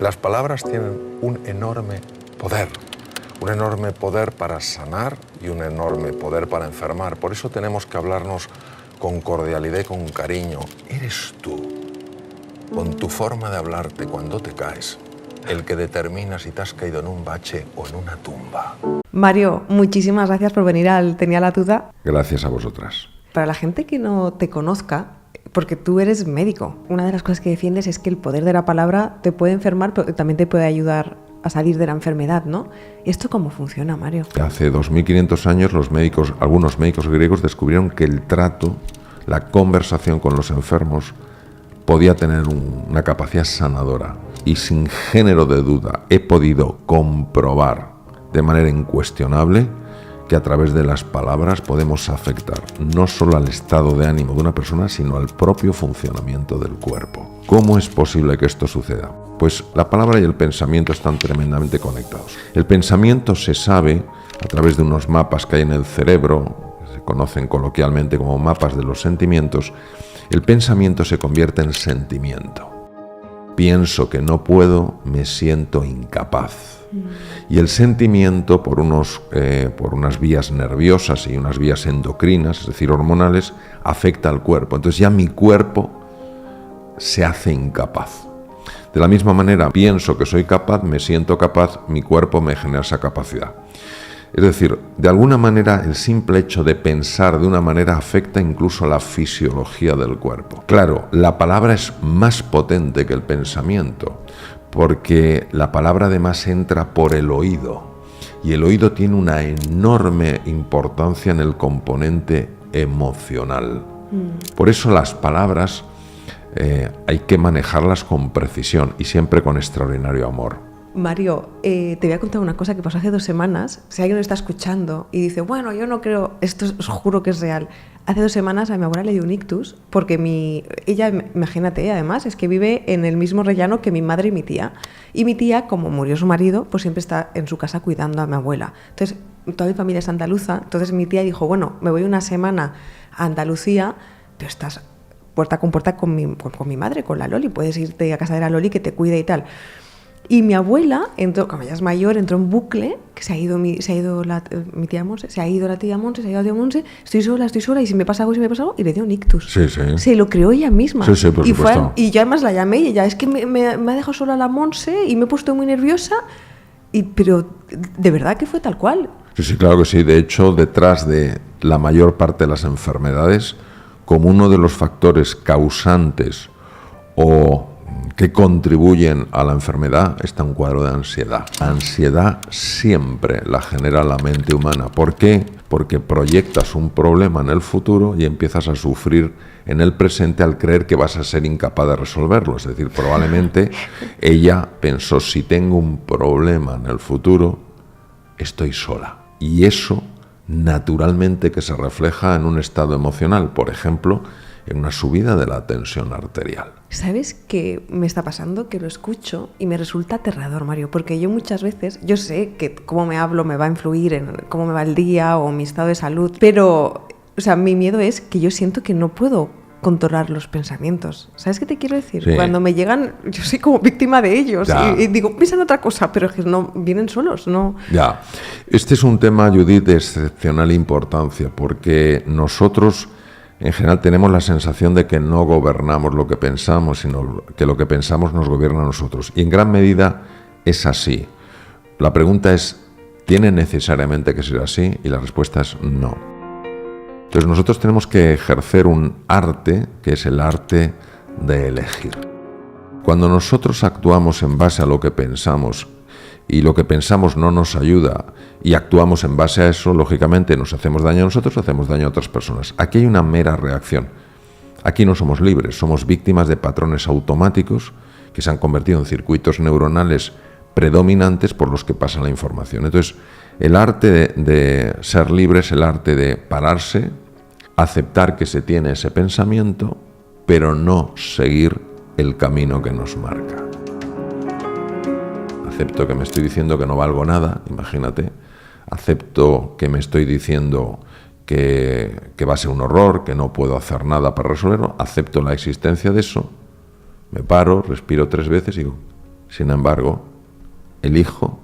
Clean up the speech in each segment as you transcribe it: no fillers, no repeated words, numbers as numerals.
Las palabras tienen un enorme poder para sanar y un enorme poder para enfermar. Por eso tenemos que hablarnos con cordialidad y con cariño. Eres tú, con tu forma de hablarte cuando te caes, el que determina si te has caído en un bache o en una tumba. Mario, muchísimas gracias por venir al Tenía la Duda. Gracias a vosotras. Para la gente que no te conozca, porque tú eres médico, una de las cosas que defiendes es que el poder de la palabra te puede enfermar, pero también te puede ayudar a salir de la enfermedad, ¿no? ¿Esto cómo funciona, Mario? Hace 2500 años algunos médicos griegos descubrieron que el trato, la conversación con los enfermos, podía tener una capacidad sanadora. Y sin género de duda he podido comprobar de manera incuestionable que a través de las palabras podemos afectar no solo al estado de ánimo de una persona, sino al propio funcionamiento del cuerpo. ¿Cómo es posible que esto suceda? Pues la palabra y el pensamiento están tremendamente conectados. El pensamiento se sabe a través de unos mapas que hay en el cerebro, se conocen coloquialmente como mapas de los sentimientos. El pensamiento se convierte en sentimiento. Pienso que no puedo, me siento incapaz. Y el sentimiento, por unas vías nerviosas y unas vías endocrinas, es decir, hormonales, afecta al cuerpo. Entonces ya mi cuerpo se hace incapaz. De la misma manera, pienso que soy capaz, me siento capaz, mi cuerpo me genera esa capacidad. Es decir, de alguna manera el simple hecho de pensar de una manera afecta incluso a la fisiología del cuerpo. Claro, la palabra es más potente que el pensamiento, porque la palabra además entra por el oído, y el oído tiene una enorme importancia en el componente emocional. Por eso las palabras hay que manejarlas con precisión y siempre con extraordinario amor. Mario, te voy a contar una cosa que pasó hace 2 semanas. Si alguien lo está escuchando y dice, bueno, yo no creo, esto os juro que es real. Hace 2 semanas a mi abuela le dio un ictus porque ella, imagínate, además, es que vive en el mismo rellano que mi madre y mi tía. Y mi tía, como murió su marido, pues siempre está en su casa cuidando a mi abuela. Entonces, toda mi familia es andaluza. Entonces mi tía dijo, bueno, me voy una semana a Andalucía, pero estás puerta con puerta con mi madre, con la Loli. Puedes irte a casa de la Loli que te cuide y tal. Y mi abuela entró, como ella es mayor, entró en bucle, que se ha ido la tía Monse, se ha ido la tía Monse, estoy sola, y si me pasa algo, y le dio un ictus. Sí, sí. Se lo creó ella misma. Sí, por supuesto. Y yo además la llamé y ella, es que me ha dejado sola la Monse y me he puesto muy nerviosa, pero de verdad que fue tal cual. Sí, claro que sí. De hecho, detrás de la mayor parte de las enfermedades, como uno de los factores causantes o que contribuyen a la enfermedad, está un cuadro de ansiedad. La ansiedad siempre la genera la mente humana. ¿Por qué? Porque proyectas un problema en el futuro y empiezas a sufrir en el presente al creer que vas a ser incapaz de resolverlo. Es decir, probablemente ella pensó, si tengo un problema en el futuro, estoy sola. Y eso, naturalmente, que se refleja en un estado emocional, por ejemplo, en una subida de la tensión arterial. ¿Sabes qué me está pasando? Que lo escucho y me resulta aterrador, Mario, porque yo muchas veces, yo sé que cómo me hablo me va a influir en cómo me va el día o mi estado de salud, pero, o sea, mi miedo es que yo siento que no puedo controlar los pensamientos. ¿Sabes qué te quiero decir? Sí. Cuando me llegan, yo soy como víctima de ellos y digo, piensa en otra cosa, pero es que no vienen solos, ¿no? Ya. Este es un tema, Judith, de excepcional importancia, porque nosotros en general tenemos la sensación de que no gobernamos lo que pensamos, sino que lo que pensamos nos gobierna a nosotros. Y en gran medida es así. La pregunta es, ¿tiene necesariamente que ser así? Y la respuesta es no. Entonces nosotros tenemos que ejercer un arte, que es el arte de elegir. Cuando nosotros actuamos en base a lo que pensamos y lo que pensamos no nos ayuda y actuamos en base a eso, lógicamente nos hacemos daño a nosotros o hacemos daño a otras personas. Aquí hay una mera reacción. Aquí no somos libres, somos víctimas de patrones automáticos que se han convertido en circuitos neuronales predominantes por los que pasa la información. Entonces, el arte de ser libre es el arte de pararse, aceptar que se tiene ese pensamiento, pero no seguir el camino que nos marca. Acepto que me estoy diciendo que no valgo nada, imagínate. Acepto que me estoy diciendo que va a ser un horror, que no puedo hacer nada para resolverlo. Acepto la existencia de eso, me paro, respiro 3 veces y digo, Sin embargo, elijo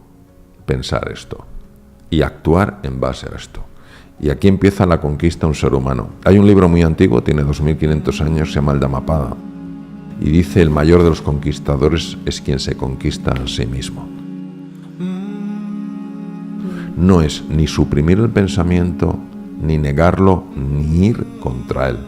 pensar esto y actuar en base a esto. Y aquí empieza la conquista de un ser humano. Hay un libro muy antiguo, tiene 2500 años, se llama el Dhammapada, y dice: el mayor de los conquistadores es quien se conquista a sí mismo. No es ni suprimir el pensamiento, ni negarlo, ni ir contra él.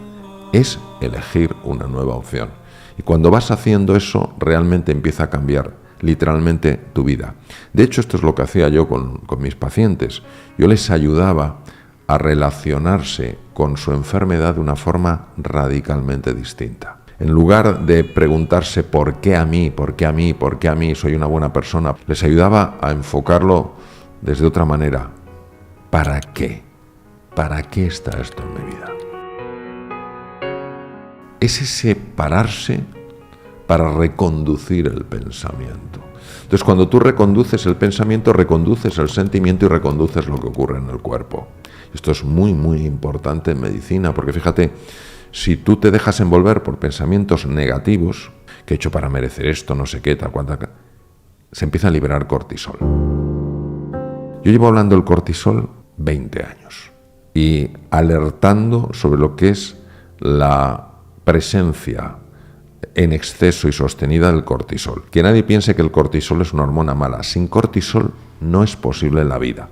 Es elegir una nueva opción. Y cuando vas haciendo eso, realmente empieza a cambiar literalmente tu vida. De hecho, esto es lo que hacía yo con mis pacientes. Yo les ayudaba a relacionarse con su enfermedad de una forma radicalmente distinta. En lugar de preguntarse ¿por qué a mí? ¿Por qué a mí? ¿Por qué a mí? ¿Soy una buena persona? Les ayudaba a enfocarlo desde otra manera. ¿Para qué? ¿Para qué está esto en mi vida? Es ese pararse para reconducir el pensamiento. Entonces, cuando tú reconduces el pensamiento, reconduces el sentimiento y reconduces lo que ocurre en el cuerpo. Esto es muy, muy importante en medicina, porque fíjate, si tú te dejas envolver por pensamientos negativos, que he hecho para merecer esto, no sé qué, tal cual, se empieza a liberar cortisol. Yo llevo hablando del cortisol 20 años y alertando sobre lo que es la presencia en exceso y sostenida del cortisol. Que nadie piense que el cortisol es una hormona mala. Sin cortisol no es posible la vida.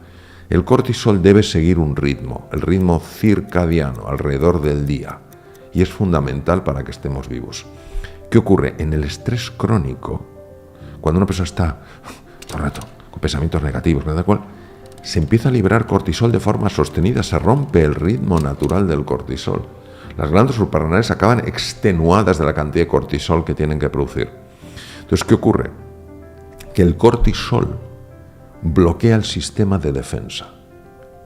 El cortisol debe seguir un ritmo, el ritmo circadiano, alrededor del día, y es fundamental para que estemos vivos. ¿Qué ocurre? En el estrés crónico, cuando una persona está todo el rato con pensamientos negativos, cada cual, se empieza a liberar cortisol de forma sostenida, se rompe el ritmo natural del cortisol. Las glándulas suprarrenales acaban extenuadas de la cantidad de cortisol que tienen que producir. Entonces, ¿qué ocurre? Que el cortisol bloquea el sistema de defensa.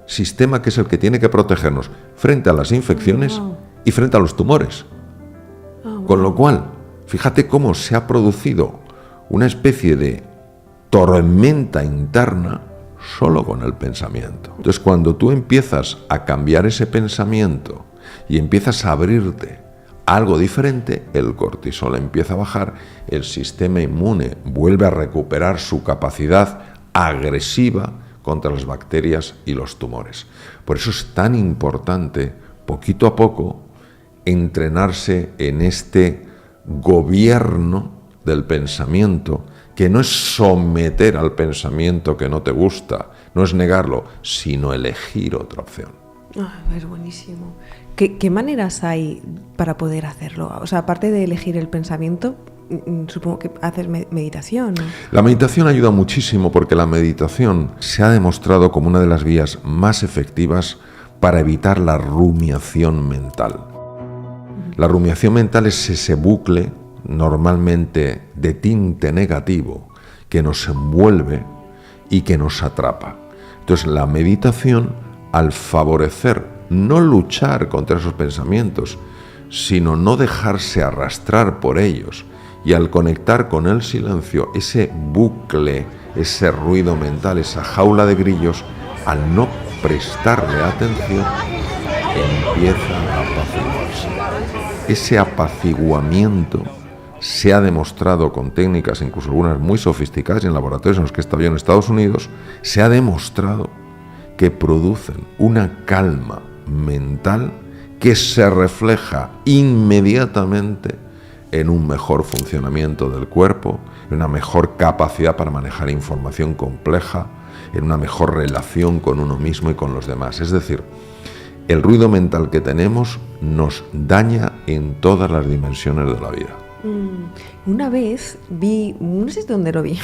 Sistema que es el que tiene que protegernos frente a las infecciones y frente a los tumores. Con lo cual, fíjate cómo se ha producido una especie de tormenta interna solo con el pensamiento. Entonces, cuando tú empiezas a cambiar ese pensamiento y empiezas a abrirte a algo diferente, el cortisol empieza a bajar, el sistema inmune vuelve a recuperar su capacidad agresiva contra las bacterias y los tumores. Por eso es tan importante, poquito a poco, entrenarse en este gobierno del pensamiento, que no es someter al pensamiento que no te gusta, no es negarlo, sino elegir otra opción. Es buenísimo. ¿Qué maneras hay para poder hacerlo? O sea, aparte de elegir el pensamiento, supongo que haces meditación, ¿no? La meditación ayuda muchísimo porque la meditación se ha demostrado como una de las vías más efectivas para evitar la rumiación mental. La rumiación mental es ese bucle normalmente de tinte negativo que nos envuelve y que nos atrapa. Entonces, la meditación, al favorecer, no luchar contra esos pensamientos, sino no dejarse arrastrar por ellos, y al conectar con el silencio, ese bucle, ese ruido mental, esa jaula de grillos, al no prestarle atención, empieza a apaciguarse. Ese apaciguamiento se ha demostrado con técnicas, incluso algunas muy sofisticadas, y en laboratorios en los que he estado yo en Estados Unidos, se ha demostrado que producen una calma mental que se refleja inmediatamente en un mejor funcionamiento del cuerpo, en una mejor capacidad para manejar información compleja, en una mejor relación con uno mismo y con los demás. Es decir, el ruido mental que tenemos nos daña en todas las dimensiones de la vida. Una vez vi, no sé dónde lo vi,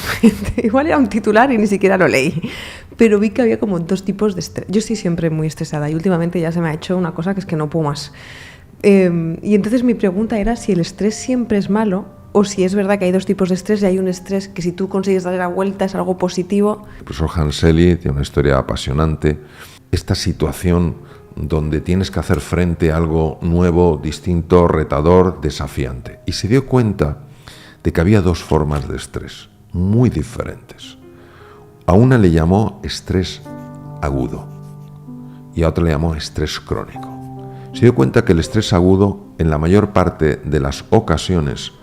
igual era un titular y ni siquiera lo leí, pero vi que había como dos tipos de estrés. Yo estoy siempre muy estresada y últimamente ya se me ha hecho una cosa que es que no puedo más. Y entonces mi pregunta era si el estrés siempre es malo o si es verdad que hay dos tipos de estrés y hay un estrés que si tú consigues darle la vuelta es algo positivo. El profesor Hanseli tiene una historia apasionante. Esta situación donde tienes que hacer frente a algo nuevo, distinto, retador, desafiante. Y se dio cuenta de que había dos formas de estrés muy diferentes. A una le llamó estrés agudo y a otra le llamó estrés crónico. Se dio cuenta que el estrés agudo, en la mayor parte de las ocasiones,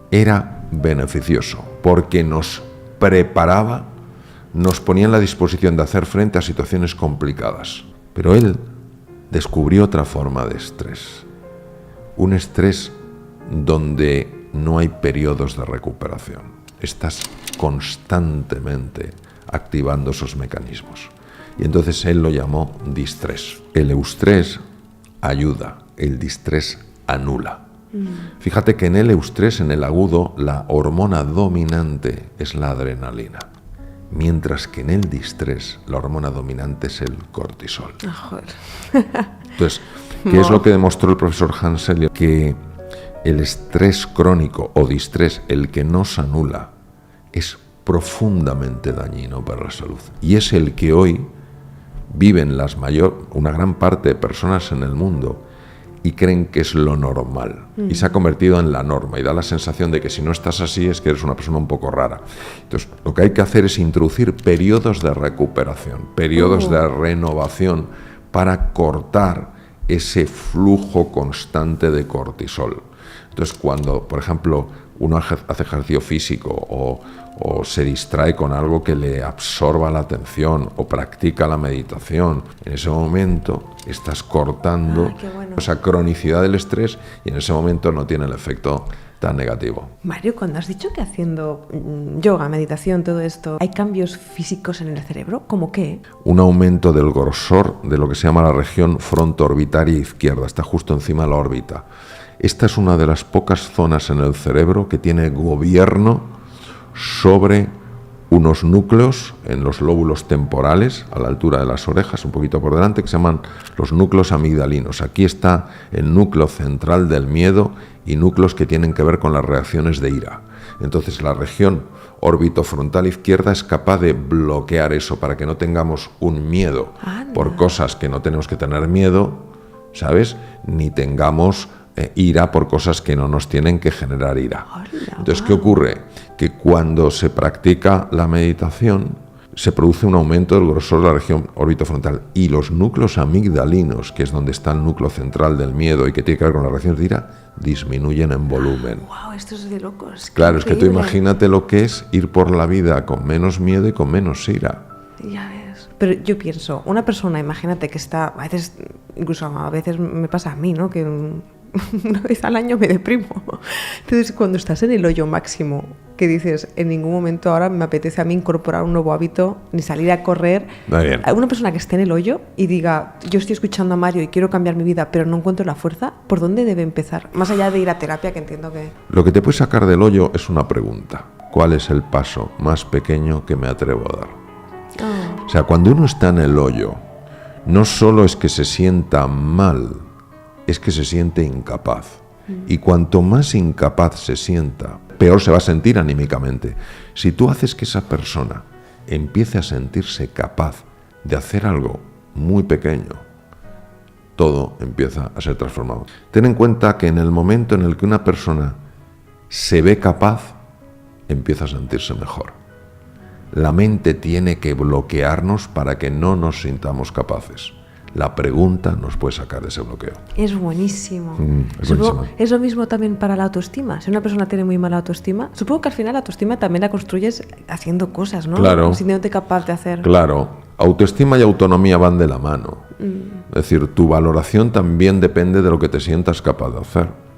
era beneficioso. porque nos preparaba, nos ponía en la disposición de hacer frente a situaciones complicadas. Pero él descubrió otra forma de estrés, un estrés donde no hay periodos de recuperación, estás constantemente activando esos mecanismos. Y entonces él lo llamó distrés. El eustrés ayuda, el distrés anula. Fíjate que en el eustrés, en el agudo, la hormona dominante es la adrenalina, mientras que en el distrés la hormona dominante es el cortisol. Joder. Entonces, ¿qué es lo que demostró el profesor Hans Selye? Que el estrés crónico o distrés, el que no se anula, es profundamente dañino para la salud. Y es el que hoy viven una gran parte de personas en el mundo y creen que es lo normal. Y se ha convertido en la norma y da la sensación de que si no estás así es que eres una persona un poco rara. Entonces, lo que hay que hacer es introducir periodos de recuperación, periodos de renovación para cortar ese flujo constante de cortisol. Entonces, cuando, por ejemplo, uno hace ejercicio físico o se distrae con algo que le absorba la atención o practica la meditación, en ese momento estás cortando esa cronicidad del estrés y en ese momento no tiene el efecto tan negativo. Mario, cuando has dicho que haciendo yoga, meditación, todo esto, ¿hay cambios físicos en el cerebro? ¿Cómo qué? Un aumento del grosor de lo que se llama la región frontoorbitaria izquierda, está justo encima de la órbita. Esta es una de las pocas zonas en el cerebro que tiene gobierno sobre unos núcleos en los lóbulos temporales, a la altura de las orejas, un poquito por delante, que se llaman los núcleos amigdalinos. Aquí está el núcleo central del miedo y núcleos que tienen que ver con las reacciones de ira. Entonces, la región orbitofrontal izquierda es capaz de bloquear eso para que no tengamos un miedo por cosas que no tenemos que tener miedo, ¿sabes? Ni tengamos ira por cosas que no nos tienen que generar ira. Entonces, ¿qué ocurre? Que cuando se practica la meditación se produce un aumento del grosor de la región orbitofrontal y los núcleos amigdalinos, que es donde está el núcleo central del miedo y que tiene que ver con las reacciones de ira, disminuyen en volumen. ¡Wow! Esto es de locos. Claro, es que tú imagínate lo que es ir por la vida con menos miedo y con menos ira. Ya ves. Pero yo pienso, una persona, imagínate que está, a veces, incluso a veces me pasa a mí, ¿no? Que una vez al año me deprimo. Entonces, cuando estás en el hoyo máximo, que dices, en ningún momento ahora me apetece a mí incorporar un nuevo hábito, ni salir a correr. Una persona que esté en el hoyo y diga, yo estoy escuchando a Mario y quiero cambiar mi vida, pero no encuentro la fuerza, ¿por dónde debe empezar? Más allá de ir a terapia, que entiendo que... Lo que te puede sacar del hoyo es una pregunta. ¿Cuál es el paso más pequeño que me atrevo a dar? O sea, cuando uno está en el hoyo, no solo es que se sienta mal, es que se siente incapaz. Y cuanto más incapaz se sienta, peor se va a sentir anímicamente. Si tú haces que esa persona empiece a sentirse capaz de hacer algo muy pequeño, todo empieza a ser transformado. Ten en cuenta que en el momento en el que una persona se ve capaz, empieza a sentirse mejor. La mente tiene que bloquearnos para que no nos sintamos capaces. La pregunta nos puede sacar de ese bloqueo. Es buenísimo. Buenísimo. Es lo mismo también para la autoestima. Si una persona tiene muy mala autoestima, supongo que al final la autoestima también la construyes haciendo cosas, ¿no? Claro. Sintiéndote capaz de hacer. Claro. Autoestima y autonomía van de la mano. Es decir, tu valoración también depende de lo que te sientas capaz de hacer.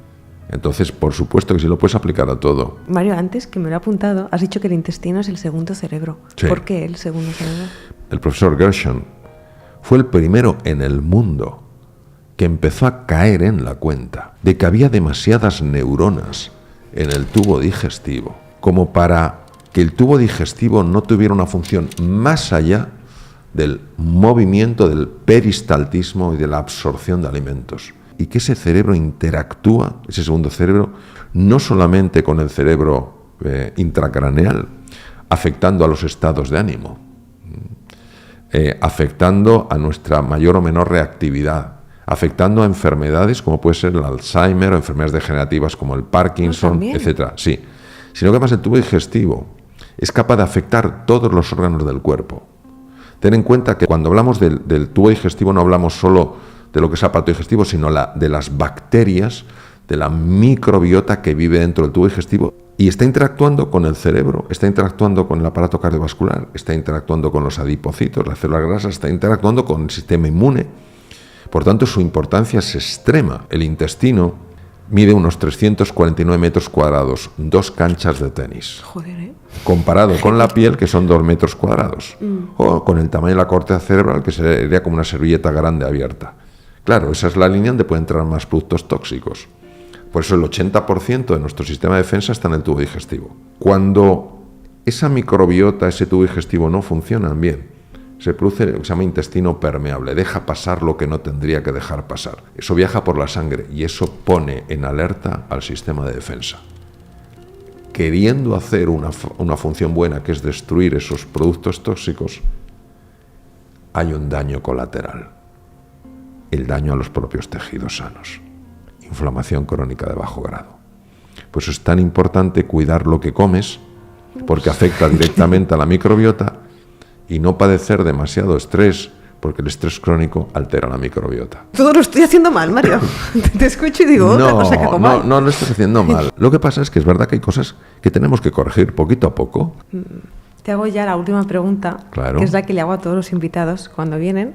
Entonces, por supuesto que sí lo puedes aplicar a todo. Mario, antes que me lo he apuntado, has dicho que el intestino es el segundo cerebro. Sí. ¿Por qué el segundo cerebro? El profesor Gershon fue el primero en el mundo que empezó a caer en la cuenta de que había demasiadas neuronas en el tubo digestivo como para que el tubo digestivo no tuviera una función más allá del movimiento, del peristaltismo y de la absorción de alimentos. Y que ese cerebro interactúa, ese segundo cerebro, no solamente con el cerebro intracraneal, afectando a los estados de ánimo, afectando a nuestra mayor o menor reactividad, afectando a enfermedades como puede ser el Alzheimer o enfermedades degenerativas como el Parkinson, etcétera. Sí, sino que además el tubo digestivo es capaz de afectar todos los órganos del cuerpo. Ten en cuenta que cuando hablamos del tubo digestivo no hablamos solo de lo que es el aparato digestivo, sino de las bacterias, de la microbiota que vive dentro del tubo digestivo y está interactuando con el cerebro, está interactuando con el aparato cardiovascular, está interactuando con los adipocitos, las células grasas, está interactuando con el sistema inmune. Por tanto, su importancia es extrema. El intestino mide unos 349 metros cuadrados, 2 canchas de tenis. Joder, ¿eh? Comparado con la piel, que son 2 metros cuadrados. O con el tamaño de la corteza cerebral, que sería como una servilleta grande abierta. Claro, esa es la línea donde pueden entrar más productos tóxicos. Por eso el 80% de nuestro sistema de defensa está en el tubo digestivo. Cuando esa microbiota, ese tubo digestivo no funcionan bien, se produce lo que se llama intestino permeable, deja pasar lo que no tendría que dejar pasar. Eso viaja por la sangre y eso pone en alerta al sistema de defensa. Queriendo hacer una función buena, que es destruir esos productos tóxicos, hay un daño colateral. El daño a los propios tejidos sanos. Inflamación crónica de bajo grado. Por eso es tan importante cuidar lo que comes, porque afecta directamente a la microbiota, y no padecer demasiado estrés, porque el estrés crónico altera la microbiota. Todo lo estoy haciendo mal, Mario. Te escucho y digo, otra cosa que hago mal. No lo estás haciendo mal. Lo que pasa es que es verdad que hay cosas que tenemos que corregir poquito a poco. Te hago ya la última pregunta, Claro. que es la que le hago a todos los invitados cuando vienen,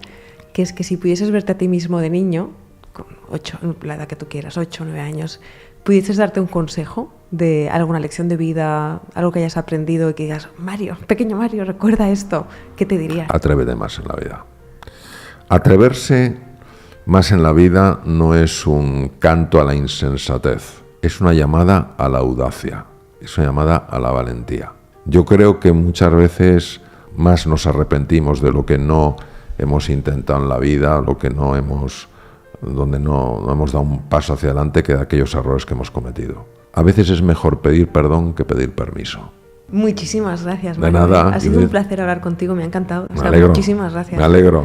que es que si pudieses verte a ti mismo de niño, con 8, la edad que tú quieras, 8 o 9 años, pudieses darte un consejo de alguna lección de vida, algo que hayas aprendido y que digas, Mario, pequeño Mario, recuerda esto, ¿qué te dirías? Atrévete más en la vida. Atreverse más en la vida no es un canto a la insensatez, es una llamada a la audacia, es una llamada a la valentía. Yo creo que muchas veces más nos arrepentimos de lo que no hemos intentado en la vida, donde no hemos dado un paso hacia adelante, que de aquellos errores que hemos cometido. A veces es mejor pedir perdón que pedir permiso. Muchísimas gracias, De Mario. nada, Ha sido Judith. un placer hablar contigo, me ha encantado. Me alegro. Muchísimas gracias. Me alegro.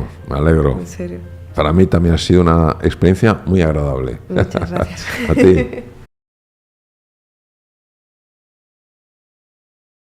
En serio. Para mí también ha sido una experiencia muy agradable. Muchas gracias. A ti.